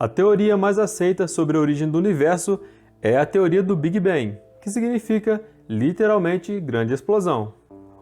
A teoria mais aceita sobre a origem do universo é a teoria do Big Bang, que significa literalmente grande explosão.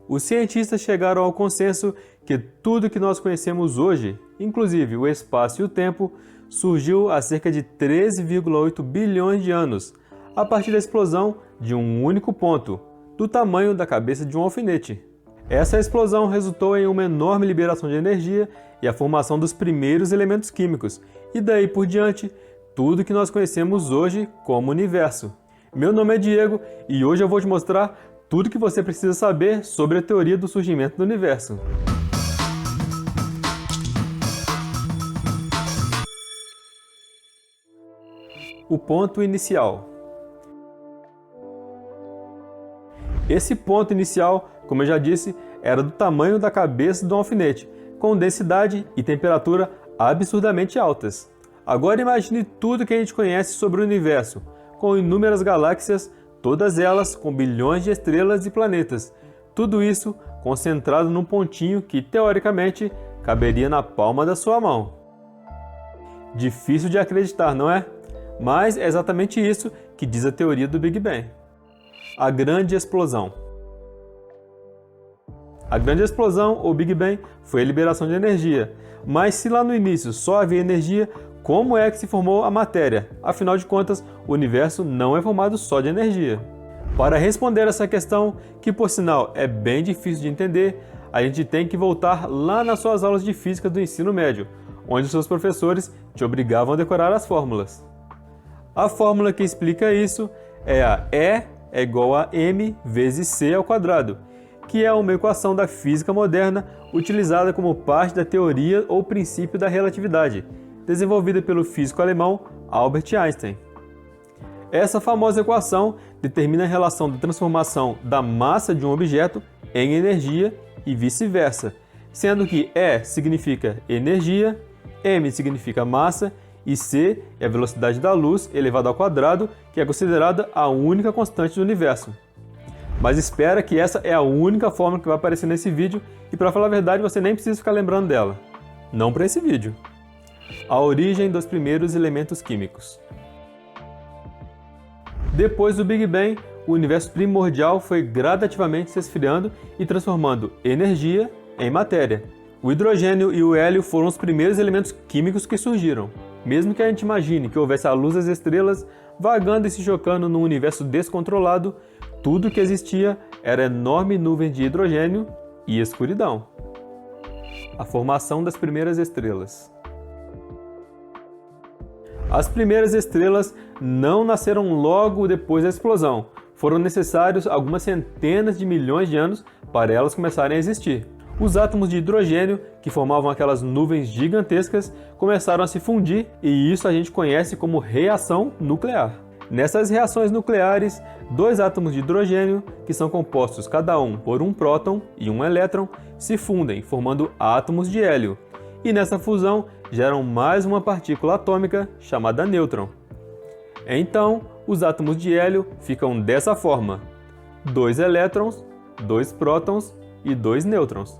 Os cientistas chegaram ao consenso que tudo que nós conhecemos hoje, inclusive o espaço e o tempo, surgiu há cerca de 13,8 bilhões de anos, a partir da explosão de um único ponto, do tamanho da cabeça de um alfinete. Essa explosão resultou em uma enorme liberação de energia e a formação dos primeiros elementos químicos, e daí por diante, tudo que nós conhecemos hoje como universo. Meu nome é Diego e hoje eu vou te mostrar tudo que você precisa saber sobre a teoria do surgimento do universo. O ponto inicial. Esse ponto inicial, como eu já disse, era do tamanho da cabeça de um alfinete, com densidade e temperatura absurdamente altas. Agora imagine tudo que a gente conhece sobre o universo, com inúmeras galáxias, todas elas com bilhões de estrelas e planetas. Tudo isso concentrado num pontinho que, teoricamente, caberia na palma da sua mão. Difícil de acreditar, não é? Mas é exatamente isso que diz a teoria do Big Bang. A grande explosão. A grande explosão, ou Big Bang, foi a liberação de energia. Mas se lá no início só havia energia, como é que se formou a matéria? Afinal de contas, o universo não é formado só de energia. Para responder essa questão, que por sinal é bem difícil de entender, a gente tem que voltar lá nas suas aulas de física do ensino médio, onde os seus professores te obrigavam a decorar as fórmulas. A fórmula que explica isso é a E é igual a m vezes c ao quadrado, que é uma equação da física moderna utilizada como parte da teoria ou princípio da relatividade, desenvolvida pelo físico alemão Albert Einstein. Essa famosa equação determina a relação da transformação da massa de um objeto em energia e vice-versa, sendo que E significa energia, m significa massa e c é a velocidade da luz elevada ao quadrado, que é considerada a única constante do universo. Mas espera que essa é a única fórmula que vai aparecer nesse vídeo e, para falar a verdade, você nem precisa ficar lembrando dela. Não para esse vídeo. A origem dos primeiros elementos químicos. Depois do Big Bang, o universo primordial foi gradativamente se esfriando e transformando energia em matéria. O hidrogênio e o hélio foram os primeiros elementos químicos que surgiram. Mesmo que a gente imagine que houvesse a luz das estrelas vagando e se chocando num universo descontrolado, tudo que existia era enorme nuvem de hidrogênio e escuridão. A formação das primeiras estrelas. As primeiras estrelas não nasceram logo depois da explosão. Foram necessários algumas centenas de milhões de anos para elas começarem a existir. Os átomos de hidrogênio, que formavam aquelas nuvens gigantescas, começaram a se fundir e isso a gente conhece como reação nuclear. Nessas reações nucleares, dois átomos de hidrogênio, que são compostos cada um por um próton e um elétron, se fundem, formando átomos de hélio. E nessa fusão geram mais uma partícula atômica chamada nêutron. Então, os átomos de hélio ficam dessa forma: 2 elétrons, 2 prótons e 2 nêutrons.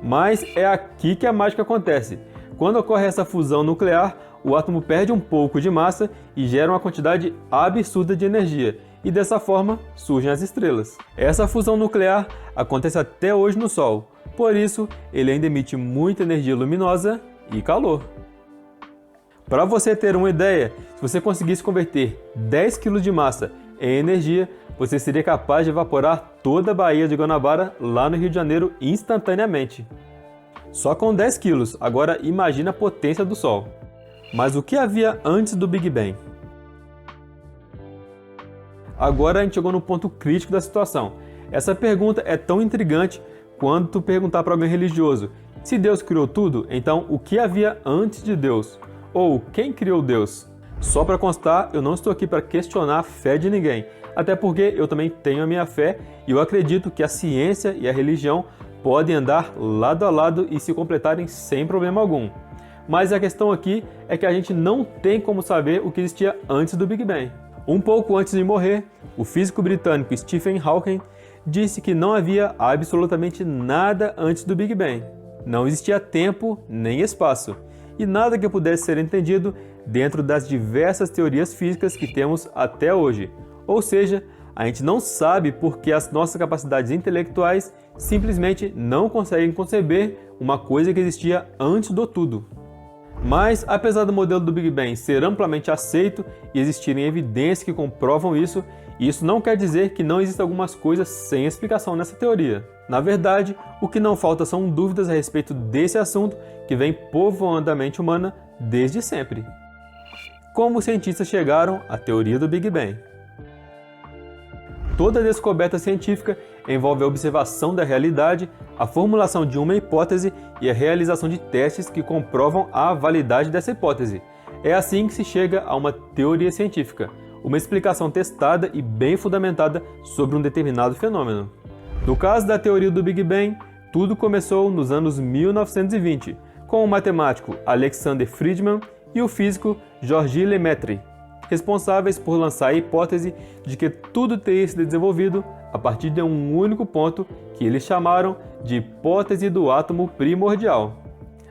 Mas é aqui que a mágica acontece. Quando ocorre essa fusão nuclear, o átomo perde um pouco de massa e gera uma quantidade absurda de energia, e dessa forma surgem as estrelas. Essa fusão nuclear acontece até hoje no Sol, por isso ele ainda emite muita energia luminosa e calor. Para você ter uma ideia, se você conseguisse converter 10 kg de massa em energia, você seria capaz de evaporar toda a Baía de Guanabara lá no Rio de Janeiro instantaneamente. Só com 10 quilos, agora imagina a potência do Sol. Mas o que havia antes do Big Bang? Agora a gente chegou no ponto crítico da situação. Essa pergunta é tão intrigante quanto perguntar para alguém religioso: se Deus criou tudo, então o que havia antes de Deus? Ou quem criou Deus? Só para constar, eu não estou aqui para questionar a fé de ninguém, até porque eu também tenho a minha fé e eu acredito que a ciência e a religião podem andar lado a lado e se completarem sem problema algum. Mas a questão aqui é que a gente não tem como saber o que existia antes do Big Bang. Um pouco antes de morrer, o físico britânico Stephen Hawking disse que não havia absolutamente nada antes do Big Bang. Não existia tempo nem espaço. e nada que pudesse ser entendido dentro das diversas teorias físicas que temos até hoje. Ou seja, a gente não sabe porque as nossas capacidades intelectuais simplesmente não conseguem conceber uma coisa que existia antes do tudo. Mas, apesar do modelo do Big Bang ser amplamente aceito e existirem evidências que comprovam isso não quer dizer que não existam algumas coisas sem explicação nessa teoria. Na verdade, o que não falta são dúvidas a respeito desse assunto que vem povoando a mente humana desde sempre. Como os cientistas chegaram à teoria do Big Bang? Toda descoberta científica envolve a observação da realidade, a formulação de uma hipótese e a realização de testes que comprovam a validade dessa hipótese. É assim que se chega a uma teoria científica, uma explicação testada e bem fundamentada sobre um determinado fenômeno. No caso da teoria do Big Bang, tudo começou nos anos 1920, com o matemático Alexander Friedmann e o físico Georges Lemaitre, responsáveis por lançar a hipótese de que tudo teria sido desenvolvido a partir de um único ponto que eles chamaram de hipótese do átomo primordial.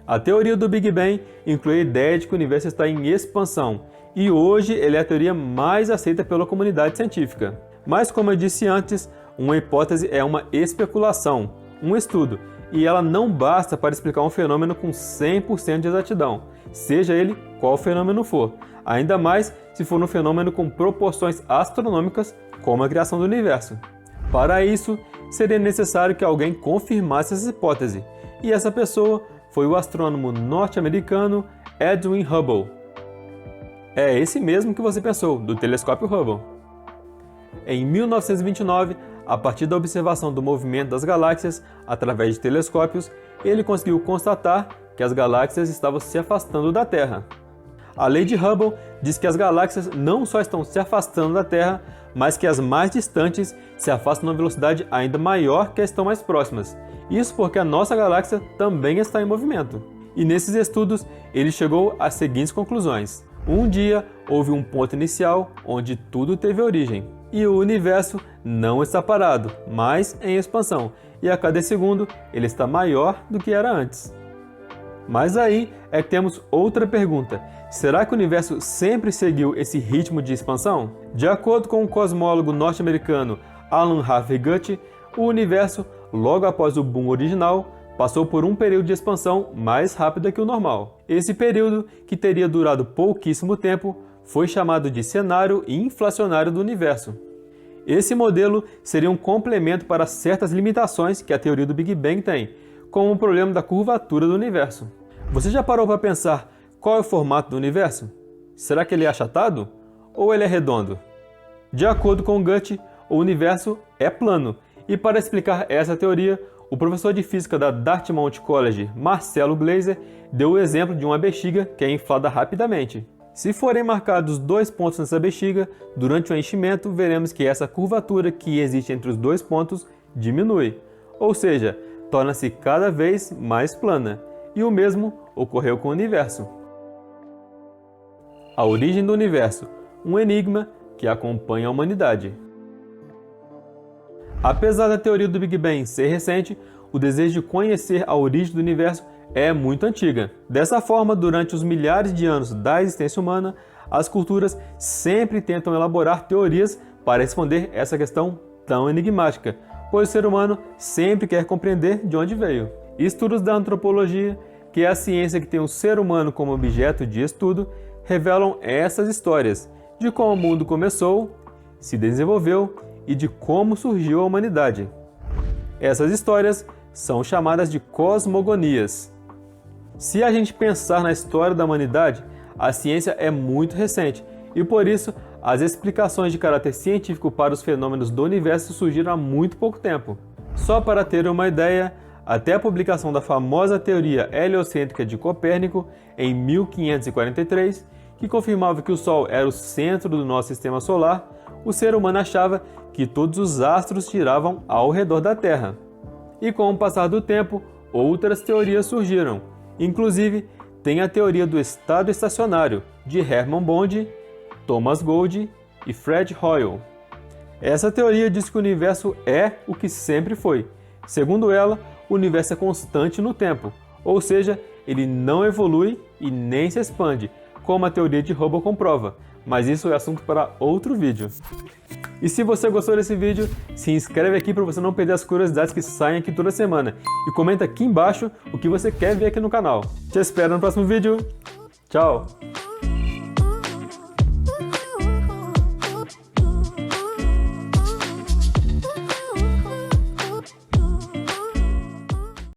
A teoria do Big Bang inclui a ideia de que o universo está em expansão, e hoje ele é a teoria mais aceita pela comunidade científica. Mas, como eu disse antes, uma hipótese é uma especulação, um estudo, e ela não basta para explicar um fenômeno com 100% de exatidão, seja ele qual fenômeno for, ainda mais se for um fenômeno com proporções astronômicas, como a criação do universo. Para isso, seria necessário que alguém confirmasse essa hipótese, e essa pessoa foi o astrônomo norte-americano Edwin Hubble. É esse mesmo que você pensou, do telescópio Hubble. Em 1929, a partir da observação do movimento das galáxias através de telescópios, ele conseguiu constatar que as galáxias estavam se afastando da Terra. A lei de Hubble diz que as galáxias não só estão se afastando da Terra, mas que as mais distantes se afastam numa velocidade ainda maior que as estão mais próximas. Isso porque a nossa galáxia também está em movimento. E nesses estudos, ele chegou às seguintes conclusões. Um dia, houve um ponto inicial onde tudo teve origem. E o universo não está parado, mas em expansão. E a cada segundo, ele está maior do que era antes. Mas aí é que temos outra pergunta. Será que o universo sempre seguiu esse ritmo de expansão? De acordo com o cosmólogo norte-americano Alan Harvey Guth, o universo, logo após o boom original, passou por um período de expansão mais rápida que o normal. Esse período, que teria durado pouquíssimo tempo, foi chamado de cenário inflacionário do universo. Esse modelo seria um complemento para certas limitações que a teoria do Big Bang tem, como o problema da curvatura do universo. Você já parou para pensar qual é o formato do universo? Será que ele é achatado ou ele é redondo? De acordo com Guth, o universo é plano, e para explicar essa teoria, o professor de física da Dartmouth College, Marcelo Gleiser, deu o exemplo de uma bexiga que é inflada rapidamente. Se forem marcados 2 pontos nessa bexiga, durante o enchimento, veremos que essa curvatura que existe entre os 2 pontos diminui, ou seja, torna-se cada vez mais plana. E o mesmo ocorreu com o universo. A origem do universo, um enigma que acompanha a humanidade. Apesar da teoria do Big Bang ser recente, o desejo de conhecer a origem do universo é muito antiga. Dessa forma, durante os milhares de anos da existência humana, as culturas sempre tentam elaborar teorias para responder essa questão tão enigmática, pois o ser humano sempre quer compreender de onde veio. Estudos da antropologia, que é a ciência que tem o ser humano como objeto de estudo, revelam essas histórias de como o mundo começou, se desenvolveu e de como surgiu a humanidade. Essas histórias são chamadas de cosmogonias. Se a gente pensar na história da humanidade, a ciência é muito recente e, por isso, as explicações de caráter científico para os fenômenos do universo surgiram há muito pouco tempo. Só para ter uma ideia, até a publicação da famosa teoria heliocêntrica de Copérnico, em 1543, que confirmava que o Sol era o centro do nosso sistema solar, o ser humano achava que todos os astros giravam ao redor da Terra. E com o passar do tempo, outras teorias surgiram. Inclusive, tem a teoria do estado estacionário, de Hermann Bond, Thomas Gold e Fred Hoyle. Essa teoria diz que o universo é o que sempre foi. Segundo ela, o universo é constante no tempo, ou seja, ele não evolui e nem se expande, como a teoria de Hubble comprova, mas isso é assunto para outro vídeo. E se você gostou desse vídeo, se inscreve aqui para você não perder as curiosidades que saem aqui toda semana e comenta aqui embaixo o que você quer ver aqui no canal. Te espero no próximo vídeo. Tchau!